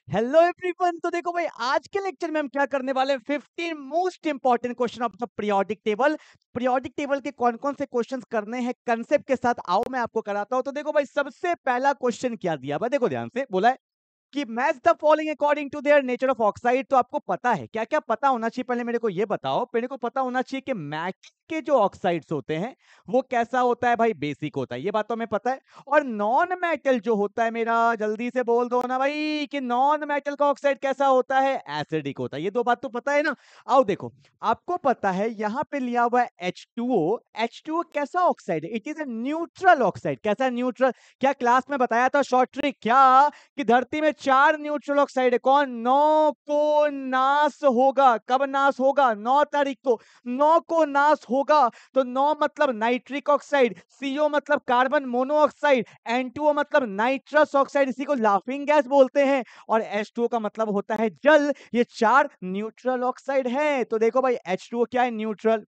Hello everyone. तो देखो भाई, आज के लेक्चर में हम क्या करने वाले हैं, 15 most important question of the periodic table. Periodic table के कौन कौन से क्वेश्चंस करने हैं कंसेप्ट के साथ, आओ मैं आपको कराता हूं। तो देखो भाई, सबसे पहला क्वेश्चन क्या दिया भाई, देखो ध्यान से, बोला है कि match the following according to their nature of oxide. तो आपको पता है क्या क्या पता होना चाहिए, पहले मेरे को ये बताओ। मेरे को पता होना चाहिए कि मैच के जो ऑक्साइड्स होते हैं वो कैसा होता है भाई, बेसिक होता है, ये बात तो हमें पता है। और नॉन मेटल जो होता है मेरा, जल्दी से बोल दो ना भाई कि नॉन मेटल का ऑक्साइड कैसा होता है, एसिडिक होता है। ये दो बात तो पता है ना। आओ देखो, आपको पता है यहां पे लिया हुआ है H2O। H2O कैसा ऑक्साइड है, it is a neutral oxide. कैसा न्यूट्रल, क्या क्लास में बताया था शॉर्ट ट्रिक क्या, कि धरती में 4 न्यूट्रल ऑक्साइड है, कौन, 9 को नाश होगा। कब नाश होगा, 9 तारीख को 9 को नाश होगा। तो 9 मतलब नाइट्रिक ऑक्साइड, CO मतलब कार्बन मोनोऑक्साइड, N2O मतलब नाइट्रस ऑक्साइड, इसी को लाफिंग गैस बोलते हैं। और H2O का मतलब होता है जल। ये 4 न्यूट्रल ऑक्साइड है। तो देखो भाई, H2O क्या है, न्यूट्रल।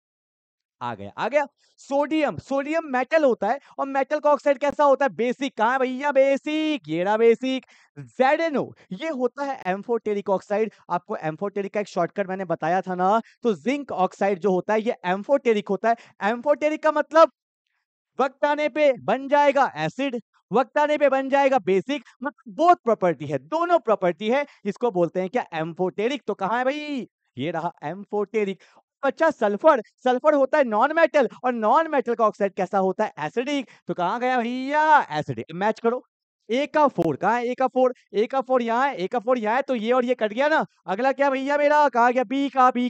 आ गया आ गया। सोडियम, सोडियम मेटल होता है, और मेटल का ऑक्साइड कैसा होता है, बेसिक। कहां है भैया बेसिक, ये रहा बेसिक। ZNO ये होता है एम्फोटेरिक ऑक्साइड। आपको एम्फोटेरिक का एक शॉर्टकट मैंने बताया था ना। तो जिंक ऑक्साइड जो होता है ये एम्फोटेरिक होता है। एम्फोटेरिक का मतलब वक्त आने पे बन जाएगा एसिड, वक्त आने पे बन जाएगा बेसिक, मतलब बोथ प्रॉपर्टी है, दोनों प्रॉपर्टी है। इसको बोलते हैं क्या, एम्फोटेरिक। तो कहां है भाई, ये रहा एम्फोटेरिक। अच्छा, सल्फर, सल्फर होता है नॉन मेटल, और नॉन मेटल का ऑक्साइड कैसा होता है, एसिडिक। तो कहां गया भैया, एसिडिक। मैच करो। ए का 4 कहां है, ए का 4, ए का 4 यहाँ है, ए का 4 यहाँ है, तो ये और ये कट गया ना। अगला क्या भैया मेरा, कहा गया बी का, बी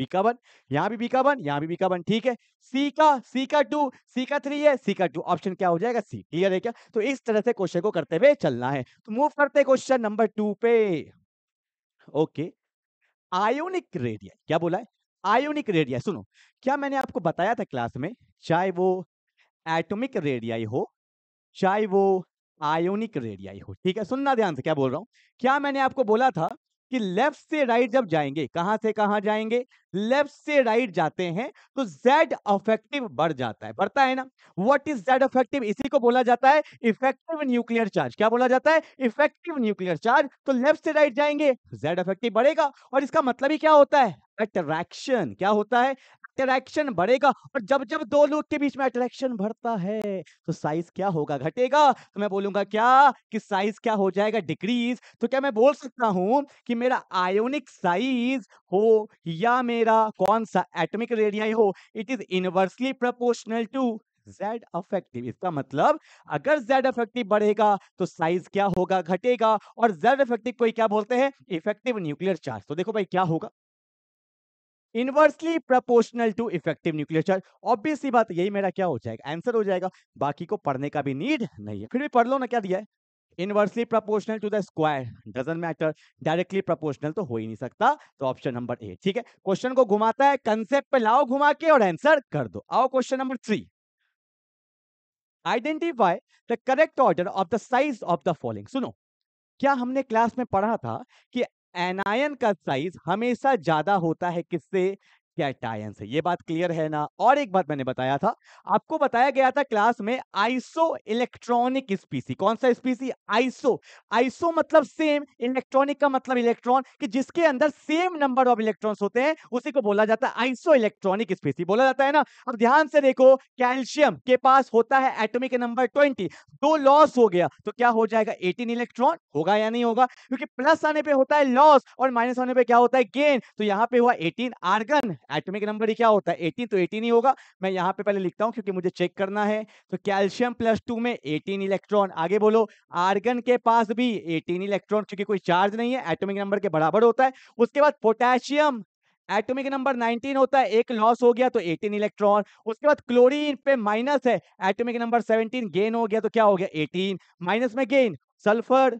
का 1, यहाँ भी बी का 1, यहाँ भी बी का 1, ठीक है। सी का 2, सी का 3 है, सी का 2, ऑप्शन क्या हो जाएगा, सी। क्लियर है क्या। तो इस तरह से क्वेश्चन को करते हुए चलना है। तो मूव करते हैं क्वेश्चन नंबर 2 पे। ओके, आयोनिक रेडियस क्या बोला है, आयोनिक रेडियस। सुनो, क्या मैंने आपको बताया था क्लास में, चाहे वो एटॉमिक रेडियाई हो, चाहे वो आयोनिक रेडियाई हो, ठीक है, सुनना ध्यान से क्या बोल रहा हूं। क्या मैंने आपको बोला था कि लेफ्ट से राइट जब जाएंगे, कहां से कहां जाएंगे, लेफ्ट से राइट जाते हैं, तो जेड अफेक्टिव बढ़ जाता है, बढ़ता है ना। व्हाट इज जेड अफेक्टिव, इसी को बोला जाता है इफेक्टिव न्यूक्लियर चार्ज। क्या बोला जाता है, इफेक्टिव न्यूक्लियर चार्ज। तो लेफ्ट से राइट जाएंगे, जेड अफेक्टिव बढ़ेगा, और इसका मतलब ही क्या होता है, अट्रैक्शन। क्या होता है, अट्रैक्शन बढ़ेगा। और जब जब दो लोग के बीच में अट्रैक्शन बढ़ता है, तो साइज क्या होगा, घटेगा। तो मैं बोलूंगा क्या, कि साइज क्या हो जाएगा, डिक्रीज। तो क्या मैं बोल सकता हूं कि मेरा आयोनिक साइज हो या मेरा कौन सा एटॉमिक रेडियस हो, it is inversely proportional to Z effective. इसका मतलब अगर जेड अफेक्टिव बढ़ेगा तो साइज क्या होगा, घटेगा। और जेड अफेक्टिव को क्या बोलते हैं, इफेक्टिव न्यूक्लियर चार्ज। तो देखो भाई क्या होगा, inversely proportional to effective nuclear charge. Obvious सी बात, यही मेरा क्या हो जाएगा, आंसर हो जाएगा। बाकी को पढ़ने का भी नीड नहीं है, फिर भी पढ़ लो ना, क्या दिया है, inversely proportional to the square, doesn't matter. Directly proportional तो हो ही नहीं सकता, तो ऑप्शन नंबर ए, ठीक है। क्वेश्चन को घुमाता है, कंसेप्ट पे लाओ घुमा के और आंसर कर दो। आओ question number 3, identify the correct order of the size of the following. सुनो, क्या हमने क्लास में पढ़ा था कि एनायन का साइज हमेशा ज्यादा होता है किससे, कैटायन से। ये बात क्लियर है ना। और एक बात मैंने बताया था, आपको बताया गया था क्लास में, आइसो इलेक्ट्रॉनिक स्पीसी। कौन सा स्पीसी, आइसो। आइसो मतलब सेम, इलेक्ट्रॉनिक का मतलब इलेक्ट्रॉन, कि जिसके अंदर सेम नंबर ऑफ इलेक्ट्रॉन्स होते हैं उसी को बोला जाता है आइसो इलेक्ट्रॉनिक स्पीसी, बोला जाता है ना। अब ध्यान से देखो, कैल्शियम के पास होता है एटॉमिक नंबर 20, दो लॉस हो गया तो क्या हो जाएगा, 18 इलेक्ट्रॉन होगा या नहीं होगा, क्योंकि प्लस आने पे होता है लॉस और माइनस आने पे क्या होता है, गेन। तो यहाँ पे हुआ 18। आर्गन एटॉमिक नंबर ही क्या होता है, 18, तो 18 ही होगा। मैं यहाँ पे पहले लिखता हूँ क्योंकि मुझे चेक करना है। तो कैल्शियम +2 में 18 इलेक्ट्रॉन। आगे बोलो, आर्गन के पास भी 18 इलेक्ट्रॉन, क्योंकि कोई चार्ज नहीं है, एटॉमिक नंबर के बराबर होता है। उसके बाद पोटेशियम, एटॉमिक नंबर 19 होता है, एक लॉस हो गया तो 18 इलेक्ट्रॉन। उसके बाद क्लोरीन पे माइनस है, एटॉमिक नंबर 17, गेन हो गया तो क्या हो गया, 18, माइनस में gain. Sulphur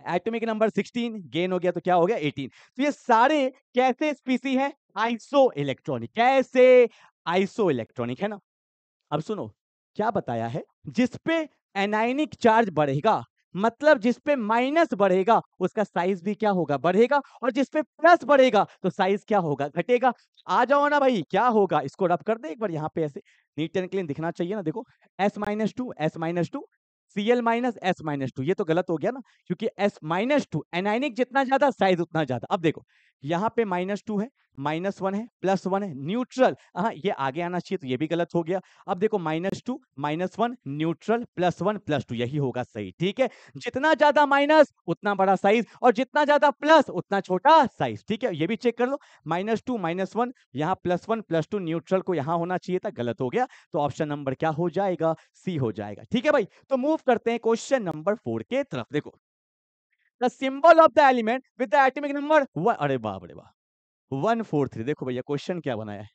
atomic number 16, gain हो गया तो क्या हो गया, 18। तो ये सारे कैसे स्पीसी हैं, आइसो इलेक्ट्रॉनिक। कैसे, आइसो इलेक्ट्रॉनिक है ना। अब सुनो, क्या बताया है, जिसपे एनायनिक चार्ज बढ़ेगा, मतलब जिसपे माइनस बढ़ेगा उसका साइज भी क्या होगा, बढ़ेगा। और जिसपे प्लस बढ़ेगा तो साइज क्या होगा, घटेगा। आ जाओ ना भाई, क्या होगा, इसको रब कर दे एक बार यहाँ पे, ऐसे नीट एंड क्लीन दिखना चाहिए ना। देखो S-2, S-2, Cl-S-2 ये तो गलत हो गया ना, क्योंकि S-2 एनायनिक जितना ज्यादा साइज उतना ज्यादा। अब देखो यहाँ पे -2 है, -1 है, +1 है, न्यूट्रल, हाँ ये आगे आना चाहिए तो ये भी गलत हो गया। अब देखो -2 -1 न्यूट्रल +1 +2 यही होगा सही, ठीक है। जितना ज्यादा माइनस उतना बड़ा साइज और जितना ज्यादा प्लस उतना छोटा साइज, ठीक है। ये भी चेक कर लो, -2 -1 यहाँ +1 +2 न्यूट्रल को यहाँ होना चाहिए था, गलत हो गया। तो ऑप्शन नंबर क्या हो जाएगा, सी हो जाएगा, ठीक है भाई। तो मूव करते हैं क्वेश्चन नंबर 4 के तरफ। देखो the symbol of the element with the atomic number, अरे बाप रे बाप, 143। देखो भैया क्वेश्चन क्या बनाया है,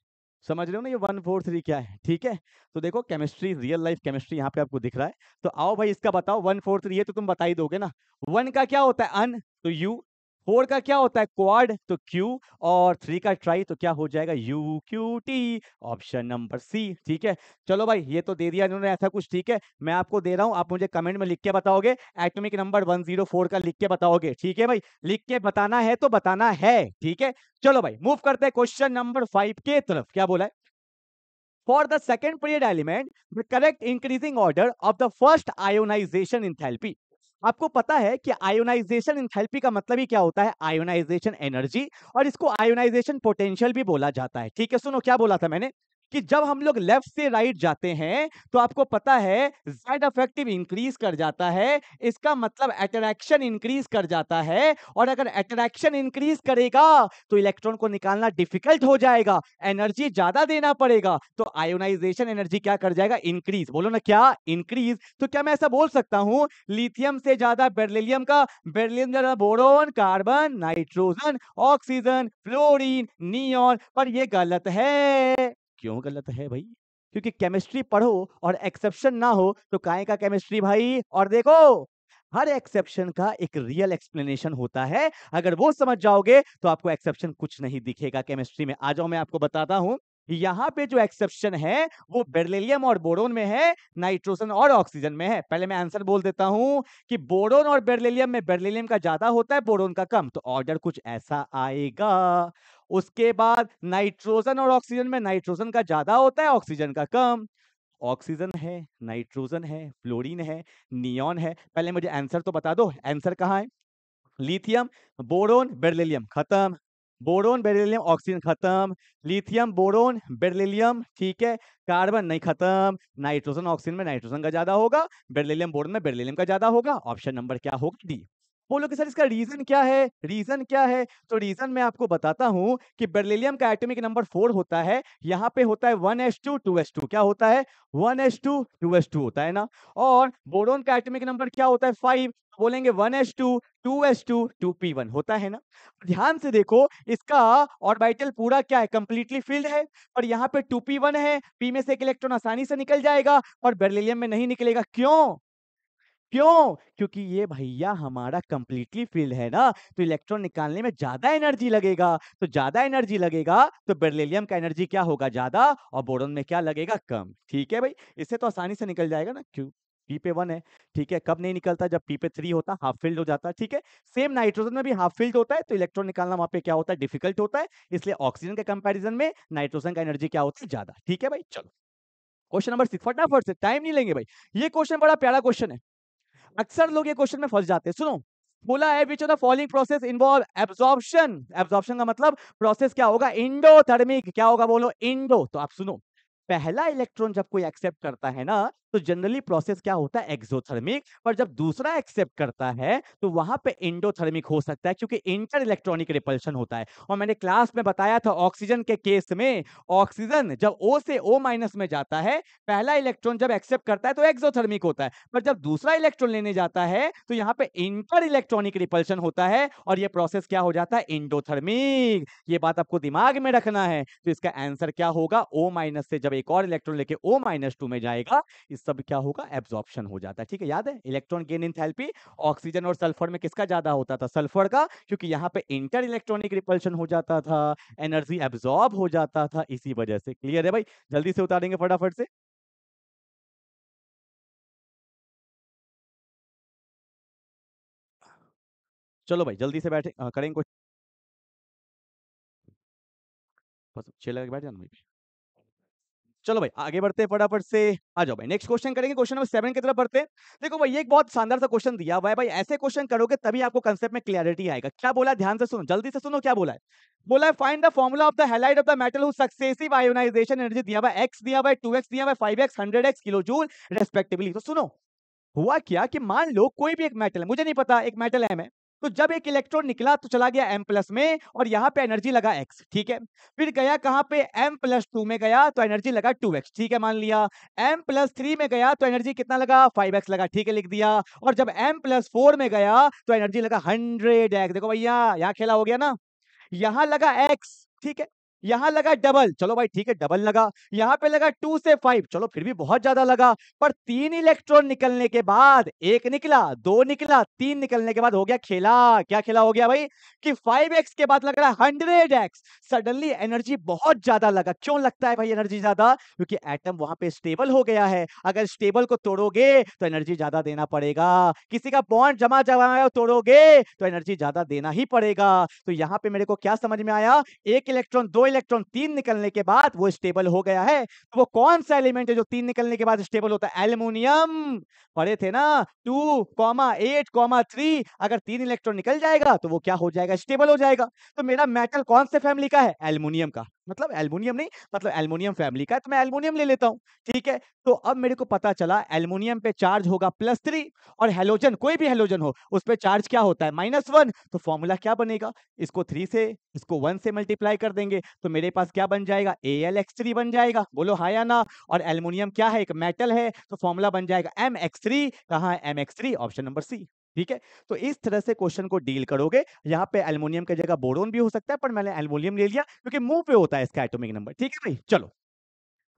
समझ रहे हो ना ये 143 क्या है, ठीक है। तो देखो केमिस्ट्री, रियल लाइफ केमिस्ट्री यहाँ पे आपको दिख रहा है। तो आओ भाई इसका बताओ, 143 है तो तुम बता ही दोगे ना। 1 का क्या होता है अन, तो यू। 4 का क्या होता है क्वाड, तो क्यू। और 3 का ट्राई, तो क्या हो जाएगा U Q T, option number C, ठीक है। चलो भाई ये तो दे दिया इन्होंने ऐसा कुछ, ठीक है। मैं आपको दे रहा हूं, आप मुझे कमेंट में लिख के बताओगे, एटॉमिक नंबर 104 का लिख के बताओगे, ठीक है भाई। लिख के बताना है तो बताना है, ठीक है। चलो भाई मूव करते हैं क्वेश्चन नंबर 5 के तरफ। क्या बोला है, for the second period element the correct increasing order of the first ionisation enthalpy. आपको पता है कि आयोनाइजेशन इंथैल्पी का मतलब ही क्या होता है, आयोनाइजेशन एनर्जी, और इसको आयोनाइजेशन पोटेंशियल भी बोला जाता है, ठीक है। सुनो क्या बोला था मैंने, कि जब हम लोग लेफ्ट से राइट जाते हैं तो आपको पता है जेड अफेक्टिव इंक्रीज कर जाता है, इसका मतलब अट्रैक्शन इंक्रीज कर जाता है। और अगर अट्रैक्शन इंक्रीज करेगा तो इलेक्ट्रॉन को निकालना डिफिकल्ट हो जाएगा, एनर्जी ज्यादा देना पड़ेगा, तो आयोनाइजेशन एनर्जी क्या कर जाएगा, इंक्रीज। बोलो ना क्या, इंक्रीज। तो क्या मैं ऐसा बोल सकता हूं लिथियम से ज्यादा बेरिलियम का, बेरिलियम ज्यादा boron, carbon, nitrogen, oxygen, fluorine, neon, पर ये गलत है। क्यों गलत है भाई, क्योंकि केमिस्ट्री पढ़ो और एक्सेप्शन ना हो तो काहे का केमिस्ट्री भाई। और देखो हर एक्सेप्शन का एक रियल एक्सप्लेनेशन होता है, अगर वो समझ जाओगे तो आपको एक्सेप्शन कुछ नहीं दिखेगा केमिस्ट्री में। आ जाओ मैं आपको बताता हूं, यहाँ पे जो एक्सेप्शन है वो बेरिलियम और बोरोन में है, नाइट्रोजन और ऑक्सीजन में है। पहले मैं आंसर बोल देता हूं कि बोरोन और बेरिलियम में बेरिलियम का ज्यादा होता है, बोरोन का कम, तो ऑर्डर कुछ ऐसा आएगा। उसके बाद नाइट्रोजन और ऑक्सीजन में नाइट्रोजन का ज्यादा होता है, ऑक्सीजन का कम। ऑक्सीजन है, नाइट्रोजन है, फ्लोरीन है, नियॉन है। पहले मुझे आंसर तो बता दो, आंसर कहाँ है। लिथियम, बोरोन, बेरिलियम खत्म, बोरोन बेरिलियम ऑक्सीजन खत्म, लिथियम बोरोन बेरिलियम, ठीक है। कार्बन नहीं खत्म, नाइट्रोजन ऑक्सीजन में नाइट्रोजन का ज्यादा होगा, बेरिलियम बोरोन में बेरिलियम का ज्यादा होगा। ऑप्शन नंबर क्या होगा, डी। बोलो कि सर इसका रीजन क्या है, रीजन क्या है। तो रीजन मैं आपको बताता हूं कि बेरिलियम का एटॉमिक नंबर 4 होता है, यहाँ पे होता है 1s2 2s2, क्या होता है 1s2 2s2 होता है ना। और बोरोन का एटॉमिक नंबर क्या होता है 5, बोलेंगे 1s2 2s2 2p1 होता है ना। ध्यान से देखो इसका ऑर्बिटल पूरा क्या है, कंप्लीटली फिल्ड है, और यहाँ पे 2p1 है, p में से एक इलेक्ट्रॉन आसानी से निकल जाएगा और बेरिलियम में नहीं निकलेगा। क्यों, क्यों, क्योंकि ये भैया हमारा कंप्लीटली फिल्ड है ना, तो इलेक्ट्रॉन निकालने में ज्यादा एनर्जी लगेगा, तो ज्यादा एनर्जी लगेगा तो बेरिलियम का एनर्जी क्या होगा, ज्यादा, और बोरोन में क्या लगेगा, कम, ठीक है भाई। इससे तो आसानी से निकल जाएगा ना, क्यों, पी पे 1 है, ठीक है। कब नहीं निकलता, जब पी पे 3 होता, हाफ फिल्ड हो जाता है, ठीक है। सेम नाइट्रोजन में भी हाफ फिल्ड होता है, तो इलेक्ट्रॉन निकालना वहां पे क्या होता है, डिफिकल्ट होता है, इसलिए ऑक्सीजन के कंपैरिजन में नाइट्रोजन का एनर्जी क्या होता है, ज्यादा, ठीक है भाई। चलो क्वेश्चन नंबर 6, फटाफट से, टाइम नहीं लेंगे भाई। ये क्वेश्चन बड़ा प्यारा क्वेश्चन है, अक्सर लोग ये क्वेश्चन में फंस जाते हैं। सुनो, बोला है which of the following process involve absorption, absorption का मतलब प्रोसेस क्या होगा, इंडोथर्मिक, क्या होगा बोलो, इंडो। तो आप सुनो, पहला इलेक्ट्रॉन जब कोई एक्सेप्ट करता है ना तो जनरली प्रोसेस क्या होता है, एक्सोथर्मिक, पर जब दूसरा एक्सेप्ट करता है तो वहां पे इंडोथर्मिक हो सकता है, क्योंकि इंटर इलेक्ट्रॉनिक रिपल्शन होता है। और मैंने क्लास में बताया था ऑक्सीजन के केस में, ऑक्सीजन जब O से O माइनस में जाता है, पहला इलेक्ट्रॉन जब एक्सेप्ट करता है तो एक्सोथर्मिक होता है, पर जब दूसरा इलेक्ट्रॉन लेने जाता है तो यहाँ पे इंटर इलेक्ट्रॉनिक रिपल्शन होता है, और ये प्रोसेस क्या हो जाता है, इंडोथर्मिक। ये बात आपको दिमाग में रखना है। तो इसका आंसर क्या होगा, O माइनस से जब एक और इलेक्ट्रॉन लेके O माइनस 2 में जाएगा, इस सब क्या होगा, एब्जॉर्प्शन हो जाता है, ठीक है। याद है इलेक्ट्रॉन गेन एंथैल्पी ऑक्सीजन और सल्फर में किसका ज्यादा होता था, सल्फर का, क्योंकि यहाँ पे इंटर इलेक्ट्रॉनिक रिपल्शन हो जाता था, एनर्जी एब्जॉर्ब हो जाता था, इसी वजह से। क्लियर है भाई, जल्दी से उतारेंगे फटाफट से। चलो भाई जल्दी से बैठे, करेंगे कुछ, बस चिल लगा के बैठ जाना भाई। चलो भाई आगे बढ़ते हैं फटाफट से। आ जाओ भाई नेक्स्ट क्वेश्चन करेंगे, क्वेश्चन नंबर 7 की तरफ बढ़ते हैं। देखो भाई ये एक बहुत शानदार सा क्वेश्चन दिया हुआ है भाई, ऐसे क्वेश्चन करोगे तभी आपको कंसेप्ट में क्लियरिटी आएगा। क्या बोला है ध्यान से सुनो, जल्दी से सुनो क्या बोला है। बोला है find the formula of the halide of the metal who successive ionisation energy दिया हुआ है x, दिया हुआ है 2x, दिया हुआ है 5x, 100x kilo joule respectively. तो सुनो हुआ क्या कि मान लो कोई भी एक मेटल है, मुझे नहीं पता एक मेटल है मैं, तो जब एक इलेक्ट्रॉन निकला तो चला गया M+ में और यहाँ पे एनर्जी लगा x, ठीक है। फिर गया कहाँ पे M+2 में गया तो एनर्जी लगा 2x, ठीक है मान लिया। M+3 में गया तो एनर्जी कितना लगा 5x लगा, ठीक है लिख दिया। और जब M+4 में गया तो एनर्जी लगा 100x। देखो भैया यहाँ खेला हो गया ना, यहां लगा x, ठीक है, यहां लगा डबल, चलो भाई ठीक है डबल लगा, यहां पे लगा 2 से 5, चलो फिर भी बहुत ज्यादा लगा। पर 3 इलेक्ट्रॉन निकलने के बाद, एक निकला, 2 निकला, 3 निकलने के बाद हो गया खेला। क्या खेला हो गया भाई कि 5x के बाद लग रहा है 100x। सडनली एनर्जी बहुत ज्यादा लगा। क्यों लगता है भाई एनर्जी ज्यादा? क्योंकि एटम वहां पे स्टेबल हो गया है। अगर स्टेबल को तोड़ोगे तो एनर्जी ज्यादा देना पड़ेगा। किसी का बॉन्ड जमा जमा तोड़ोगे तो एनर्जी ज्यादा देना ही पड़ेगा। तो यहां पे मेरे को क्या समझ में आया, एक इलेक्ट्रॉन, 2 इलेक्ट्रॉन, 3 निकलने के बाद वो स्टेबल हो गया है। तो वो कौन सा एलिमेंट है जो 3 निकलने के बाद स्टेबल होता है? एल्युमिनियम। पढ़े थे ना 2,8,3, अगर 3 इलेक्ट्रॉन निकल जाएगा तो वो क्या हो जाएगा? स्टेबल हो जाएगा। तो मेरा मेटल कौन से फैमिली का है? एल्युमिनियम का। मतलब एल्युमिनियम नहीं, मतलब एल्युमिनियम फैमिली का है, तो मैं एल्युमिनियम ले लेता हूं, ठीक है। तो अब मेरे को पता चला एल्युमिनियम पे चार्ज होगा +3 और हेलोजन, कोई भी हेलोजन हो उस पे चार्ज क्या होता है? -1। तो फॉर्मूला क्या बनेगा? इसको 3 से, इसको 1 से मल्टीप्लाई कर देंगे तो मेरे पास क्या बन जाएगा? AlX3 बन जाएगा। बोलो हाँ या ना। और एल्युमिनियम क्या है? एक मेटल है, तो फॉर्मूला बन जाएगा MX3। कहाँ है MX3? ऑप्शन नंबर सी, ठीक है। तो इस तरह से क्वेश्चन को डील करोगे। यहाँ पे एल्युमिनियम की जगह बोरोन भी हो सकता है, पर मैंने एल्युमिनियम ले लिया क्योंकि मुंह पे होता है इसका एटॉमिक नंबर, ठीक है भाई। चलो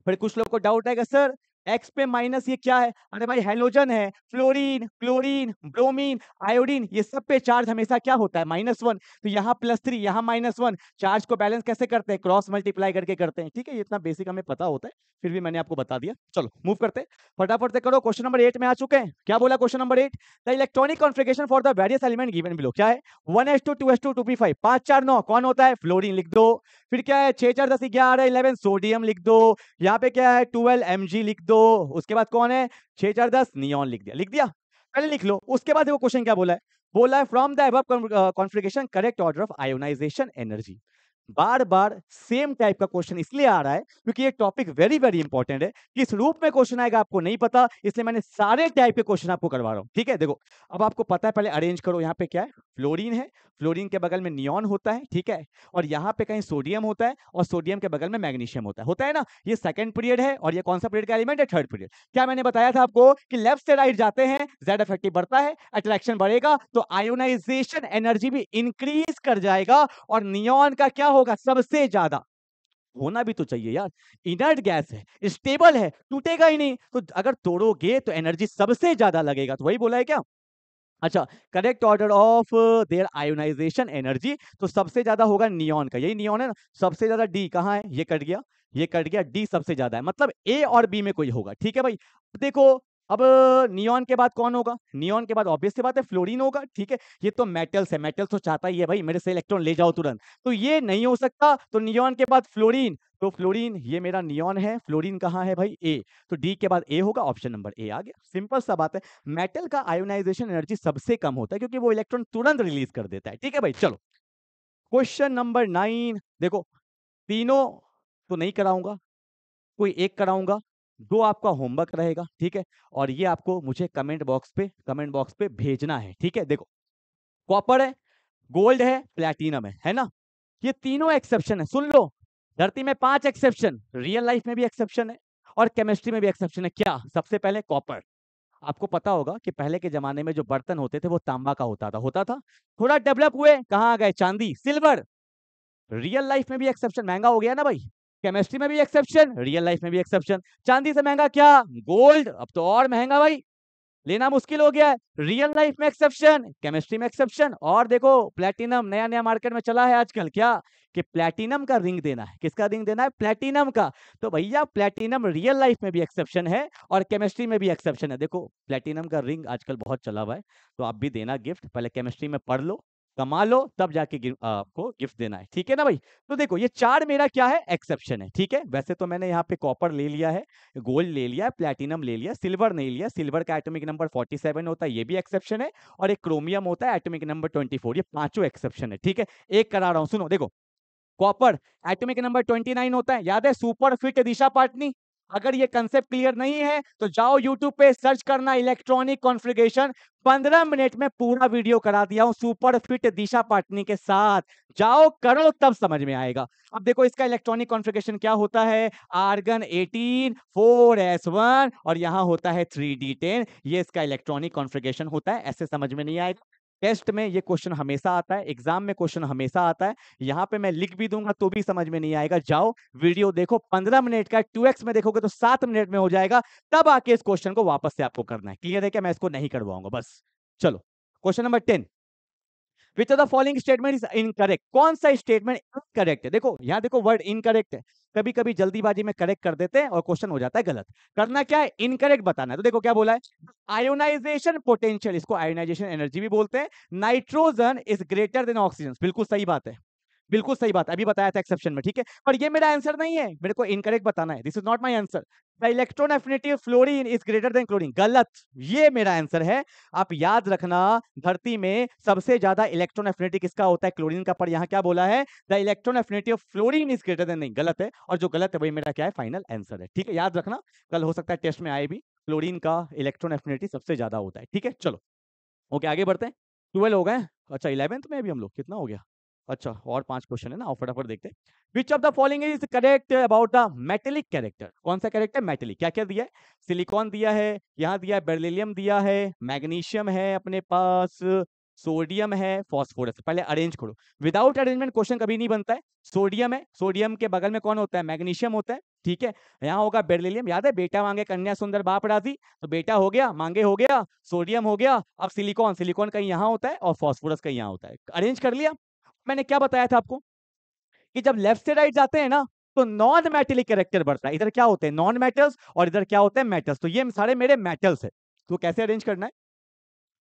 फिर कुछ लोग को डाउट आएगा सर एक्स पे माइनस ये क्या है? अरे भाई हेलोजन है, फ्लोरीन, क्लोरीन, ब्रोमीन, आयोडीन, ये सब पे चार्ज हमेशा क्या होता है? -1। तो यहाँ +3, यहाँ -1, चार्ज को बैलेंस कैसे करते हैं? क्रॉस मल्टीप्लाई करके करते हैं, ठीक है। ये इतना बेसिक हमें पता होता है, फिर भी मैंने आपको बता दिया। चलो मूव करते हैं, फटाफट से करो। क्वेश्चन नंबर 8 में आ चुके हैं। क्या बोला question number 8? The electronic configuration for the various element given below. क्या है? 1s2 2s2 2p5 5 4 9 कौन होता है? फ्लोरीन लिख दो। फिर क्या है? 6 4 10 11 11 सोडियम लिख दो। यहाँ पे क्या है? 12 Mg लिख दो। उसके बाद कौन है? 6 4 10 नियॉन लिख दिया। लिख दिया, पहले लिख लो। उसके बाद देखो क्वेश्चन क्या बोला है। बोला है from the above configuration correct order of ionisation energy. बार बार सेम टाइप का क्वेश्चन इसलिए आ रहा है क्योंकि ये टॉपिक वेरी वेरी इंपॉर्टेंट है। किस रूप में क्वेश्चन आएगा आपको नहीं पता, इसलिए मैंने सारे टाइप के क्वेश्चन आपको करवा रहा हूं, ठीक है। देखो अब आपको पता है, पहले अरेंज करो। यहाँ पे क्या है? फ्लोरीन है, फ्लोरीन के बगल में नियॉन होता है, ठीक है। और यहाँ पे कहीं सोडियम होता है और सोडियम के बगल में मैग्नीशियम होता है ना। ये सेकंड पीरियड है और ये कौन सा पीरियड का एलिमेंट है? Third period. क्या मैंने बताया था आपको कि लेफ्ट से राइट जाते हैं जेड इफेक्टिव बढ़ता है, अट्रैक्शन बढ़ेगा तो आयोनाइजेशन एनर्जी भी इंक्रीज कर जाएगा। और नियॉन का क्या होगा? सबसे ज्यादा होना भी तो चाहिए यार, इनर्ट गैस है, स्टेबल है, टूटेगा ही नहीं। तो अगर तोड़ोगे तो एनर्जी सबसे ज्यादा लगेगा। तो वही बोला है क्या? अच्छा, correct order of their ionisation energy, तो सबसे ज्यादा होगा नियॉन का। यही नियॉन है ना। सबसे ज्यादा डी कहाँ है? ये कट गया, ये कट गया, डी सबसे ज्यादा है, मतलब ए और बी में कोई होगा, ठीक है भाई। देखो अब नियॉन के बाद कौन होगा? नियॉन के बाद ऑब्वियस सी बात है फ्लोरीन होगा, ठीक है। ये तो मेटल्स है, मेटल्स तो चाहता ही है भाई मेरे से इलेक्ट्रॉन ले जाओ तुरंत, तो ये नहीं हो सकता। तो नियॉन के बाद फ्लोरीन, तो फ्लोरीन ये मेरा नियॉन है, फ्लोरीन कहाँ है भाई? ए। तो डी के बाद ए होगा, ऑप्शन नंबर ए आ गया। सिंपल सा बात है। मेटल का आयोनाइजेशन एनर्जी सबसे कम होता है क्योंकि वो इलेक्ट्रॉन तुरंत रिलीज कर देता है, ठीक है भाई। चलो क्वेश्चन नंबर 9। देखो तीनों तो नहीं कराऊंगा, कोई एक कराऊंगा, दो आपका होमवर्क रहेगा, ठीक है। और ये आपको मुझे कमेंट बॉक्स पे भेजना है, ठीक है। देखो कॉपर है, गोल्ड है, प्लैटिनम है ना। ये तीनों एक्सेप्शन है, सुन लो। धरती में 5 एक्सेप्शन, रियल लाइफ में भी एक्सेप्शन है और केमिस्ट्री में भी एक्सेप्शन है। क्या? सबसे पहले कॉपर। आपको पता होगा कि पहले के जमाने में जो बर्तन होते थे वो तांबा का होता था। थोड़ा डेवलप हुए, कहाँ आ गए? चांदी, सिल्वर। रियल लाइफ में भी एक्सेप्शन, महंगा हो गया ना भाई। केमिस्ट्री में भी एक्सेप्शन, रियल लाइफ में भी एक्सेप्शन। चांदी से महंगा क्या? गोल्ड। अब तो और महंगा भाई, लेना मुश्किल हो गया है। रियल लाइफ में एक्सेप्शन, केमिस्ट्री में एक्सेप्शन। और देखो प्लैटिनम नया नया मार्केट में चला है आजकल, क्या कि प्लैटिनम का रिंग देना है। किसका रिंग देना है? प्लैटिनम का। तो भैया प्लैटिनम रियल लाइफ में भी एक्सेप्शन है और केमिस्ट्री में भी एक्सेप्शन है। देखो प्लैटिनम का रिंग आजकल बहुत चला हुआ है, तो आप भी देना गिफ्ट। पहले केमिस्ट्री में पढ़ लो, कमा लो तब जाके आपको गिफ्ट देना है, ठीक है ना भाई। तो देखो ये 4 मेरा क्या है, एक्सेप्शन है, ठीक है। वैसे तो मैंने यहाँ पे कॉपर ले लिया है, गोल्ड ले लिया, प्लैटिनम ले लिया, सिल्वर नहीं लिया। सिल्वर का एटॉमिक नंबर 47 होता है, ये भी एक्सेप्शन है, और एक क्रोमियम होता है एटॉमिक नंबर 24, ये पांचों एक्सेप्शन है, ठीक है। एक करा रहा हूं, सुनो देखो। कॉपर एटॉमिक नंबर 29 होता है, याद है, सुपर फिट दिशा पाटनी। अगर ये कंसेप्ट क्लियर नहीं है तो जाओ यूट्यूब पे सर्च करना इलेक्ट्रॉनिक कॉन्फ़िगरेशन, 15 मिनट में पूरा वीडियो करा दिया हूं सुपर फिट दिशा पाटनी के साथ। जाओ करो तब समझ में आएगा। अब देखो इसका इलेक्ट्रॉनिक कॉन्फ़िगरेशन क्या होता है, आर्गन 18 4s1 और यहां होता है 3d10, ये इसका इलेक्ट्रॉनिक कॉन्फ़िगरेशन होता है। ऐसे समझ में नहीं आएगा, टेस्ट में ये क्वेश्चन हमेशा आता है, एग्जाम में क्वेश्चन हमेशा आता है। यहाँ पे मैं लिख भी दूंगा तो भी समझ में नहीं आएगा। जाओ वीडियो देखो, 15 मिनट का, 2x में देखोगे तो 7 मिनट में हो जाएगा, तब आके इस क्वेश्चन को वापस से आपको करना है। क्लियर है क्या, मैं इसको नहीं करवाऊंगा बस। चलो question number 10, which of the following statement is incorrect, कौन सा स्टेटमेंट इनकरेक्ट है। देखो यहाँ देखो वर्ड इनकरेक्ट है, कभी कभी जल्दीबाजी में करेक्ट कर देते हैं और क्वेश्चन हो जाता है गलत। करना क्या है, इनकरेक्ट बताना है। तो देखो क्या बोला है, आयोनाइजेशन पोटेंशियल, इसको आयोनाइजेशन एनर्जी भी बोलते हैं, nitrogen is greater than oxygen, बिल्कुल सही बात है, बिल्कुल सही बात, अभी बताया था एक्सेप्शन में, ठीक है। पर ये मेरा आंसर नहीं है, मेरे को इनकरेक्ट बताना है, this is not my answer. The electron affinity of fluorine is greater than chlorine, गलत, ये मेरा आंसर है। आप याद रखना, धरती में सबसे ज्यादा इलेक्ट्रॉन एफिनिटी किसका होता है, क्लोरीन का। पर यहाँ क्या बोला है, the electron affinity of fluorine is greater than, नहीं, गलत है। और जो गलत है वही मेरा क्या है, फाइनल आंसर है, ठीक है। याद रखना, कल हो सकता है टेस्ट में आए भी, फ्लोरीन का इलेक्ट्रॉन एफिनिटी सबसे ज्यादा होता है, ठीक है। चलो ओके आगे बढ़ते हैं, 12 हो गए, अच्छा 11th में अभी हम लोग, कितना हो गया, अच्छा और 5 क्वेश्चन है ना, और फटाफट देखते हैं। Which of the following is correct about the metallic character, कौन सा कैरेक्टर मेटेलिक, क्या क्या दिया है, सिलिकॉन दिया है, यहाँ दिया है बेरिलियम दिया है, मैग्नीशियम है अपने पास, सोडियम है, फॉस्फोरस। पहले अरेंज करो, विदाउट अरेंजमेंट क्वेश्चन कभी नहीं बनता है। सोडियम है, सोडियम के बगल में कौन होता है, मैग्नीशियम होता है, ठीक है। यहाँ होगा बेरिलियम, याद है बेटा मांगे कन्या सुंदर बाप राजी, तो बेटा हो गया, मांगे हो गया, सोडियम हो गया। अब सिलिकॉन, सिलिकॉन कहीं यहाँ होता है और फॉस्फोरस कहीं यहाँ होता है, अरेंज कर लिया। मैंने क्या बताया था आपको कि जब लेफ्ट से राइट जाते हैं ना तो नॉन मेटेलिक कैरेक्टर बढ़ता है, इधर क्या होते हैं नॉन मेटल्स और इधर क्या होते हैं मेटल्स, तो ये सारे मेरे मेटल्स है। तो कैसे अरेंज करना है,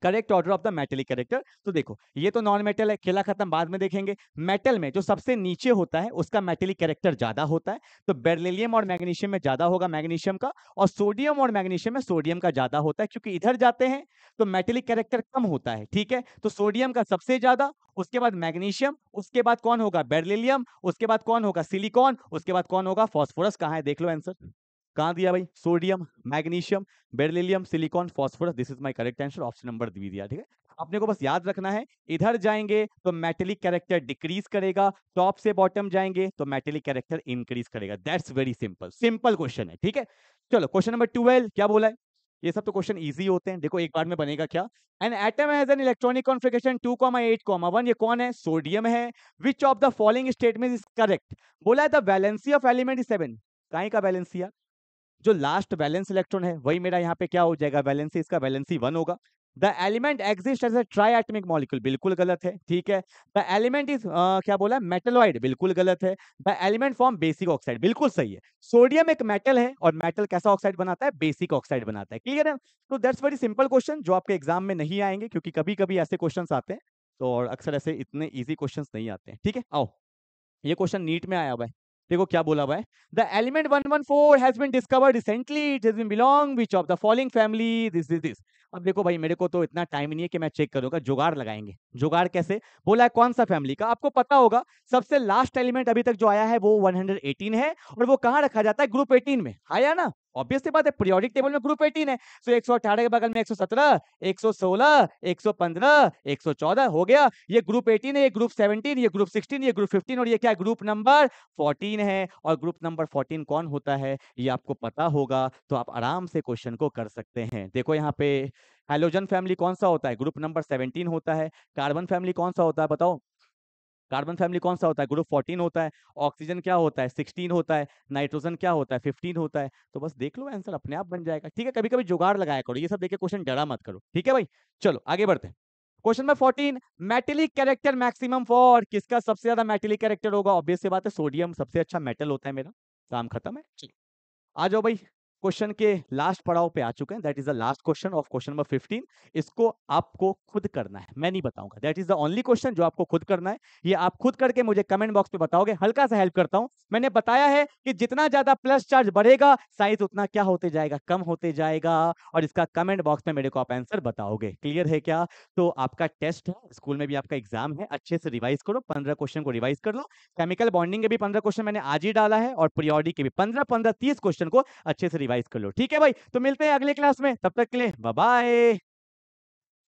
correct order of the metallic character. तो देखो ये तो नॉन मेटल है, खेला खत्म, बाद में देखेंगे। मेटल में जो सबसे नीचे होता है उसका मेटेलिक कैरेक्टर ज्यादा होता है, तो बेरिलियम और मैग्नीशियम में ज्यादा होगा मैग्नीशियम का, और सोडियम और मैग्नीशियम में सोडियम का ज्यादा होता है, क्योंकि इधर जाते हैं तो मेटेलिक कैरेक्टर कम होता है, ठीक है। तो सोडियम का सबसे ज्यादा, उसके बाद मैग्नीशियम, उसके बाद कौन होगा बेरिलियम, उसके बाद कौन होगा सिलिकॉन, उसके बाद कौन होगा फॉस्फोरस। कहाँ है देख लो आंसर, कहाँ दिया भाई, sodium, magnesium, beryllium, silicon, phosphorus, this is my correct answer, option number D दिया, ठीक है। आपने को बस याद रखना है, इधर जाएंगे तो मेटेलिक कैरेक्टर डिक्रीज करेगा, टॉप से बॉटम जाएंगे तो मेटेलिक कैरेक्टर इंक्रीज करेगा, that's very simple, simple question है, ठीक है। चलो क्वेश्चन नंबर 12 क्या बोला है, ये सब तो क्वेश्चन इजी होते हैं, देखो एक बार में बनेगा क्या, an atom has an electronic configuration 2,8,1, ये कौन है, सोडियम है। Which of the following statement is correct, बोला है the valency of element is 7, काहे का वैलेंसी, जो लास्ट बैलेंस इलेक्ट्रॉन है वही मेरा यहाँ पे क्या हो जाएगा, वैलेंसी, इसका वैलेंसी 1 होगा। The element exist as a triatomic molecule, बिल्कुल गलत है, ठीक है। द एलिमेंट इज क्या बोला, मेटलॉइड, बिल्कुल गलत है। The element form basic oxide, बिल्कुल सही है। सोडियम एक मेटल है और मेटल कैसा ऑक्साइड बनाता है, बेसिक ऑक्साइड बनाता है, क्लियर है। तो दैट्स वेरी सिंपल क्वेश्चन जो आपके एग्जाम में नहीं आएंगे, क्योंकि कभी कभी ऐसे क्वेश्चन आते हैं, तो और अक्सर ऐसे इतने ईजी क्वेश्चन नहीं आते हैं, ठीक है। आओ ये क्वेश्चन नीट में आया हुआ है, देखो क्या बोला हुआ है, the element 114 has been discovered recently, it has been belong which of the following family, this. अब देखो भाई मेरे को तो इतना टाइम नहीं है कि मैं चेक करूंगा, जुगाड़ लगाएंगे। जुगाड़ कैसे, बोला है कौन सा फैमिली का, आपको पता होगा सबसे लास्ट एलिमेंट अभी तक जो आया है वो 118 है, और वो कहाँ रखा जाता है, ग्रुप 18 में, आया ना, ऑब्वियस सी बात है, पीरियोडिक टेबल में ग्रुप 18 है। तो 118 के बगल में 117, 116, 115, 114 हो गया, ये ग्रुप 18 है, ये ग्रुप 17, ये ग्रुप 16, ये ग्रुप 15, और ये क्या ग्रुप नंबर 14 है। और ग्रुप नंबर 14 कौन होता है ये आपको पता होगा, तो आप आराम से क्वेश्चन को कर सकते हैं। देखो यहाँ पे हैलोजन फैमिली कौन सा होता है, ग्रुप नंबर 17 होता है। कार्बन फैमिली कौन सा होता है बताओ, कार्बन फैमिली कौन सा होता है, ग्रुप 14 होता है। ऑक्सीजन क्या होता है, 16 होता है। नाइट्रोजन क्या होता है, 15 होता है। तो बस देख लो आंसर अपने आप बन जाएगा, ठीक है। कभी कभी जुगाड़ लगाया करो, ये सब देखे क्वेश्चन डरा मत करो, ठीक है भाई। चलो आगे बढ़ते हैं, question number 14, metallic character maximum for, किसका सबसे ज्यादा मेटेलिक कैरेक्टर होगा, ऑब्वियस सी बात है सोडियम सबसे अच्छा मेटल होता है मेरा, काम खत्म है। चलो आ जाओ भाई, क्वेश्चन के लास्ट पड़ाव पे आ चुके हैं। That is the last question of question number 15। इसको आपको खुद करना है, मैं नहीं बताऊंगा। That is the only question जो आपको खुद करना है। ये आप खुद करके मुझे कमेंट बॉक्स पे बताओगे। हल्का सा हेल्प करता हूं, मैंने बताया है कि जितना ज्यादा प्लस चार्ज बढ़ेगा साइज उतना क्या होते जाएगा, कम होते जाएगा। और इसका कमेंट बॉक्स में मेरे को आप आंसर बताओगे। क्लियर है क्या? तो आपका टेस्ट है, स्कूल में भी आपका एग्जाम है, अच्छे से रिवाइज करो। 15 क्वेश्चन को रिवाइज कर लो। केमिकल बॉन्डिंग के भी 15 क्वेश्चन मैंने आज ही डाला है, और पीरियोडिक के भी 15-15 30 क्वेश्चन को अच्छे से रिवाइज कर लो। ठीक है भाई, तो मिलते हैं अगले क्लास में, तब तक के लिए बाय बाय।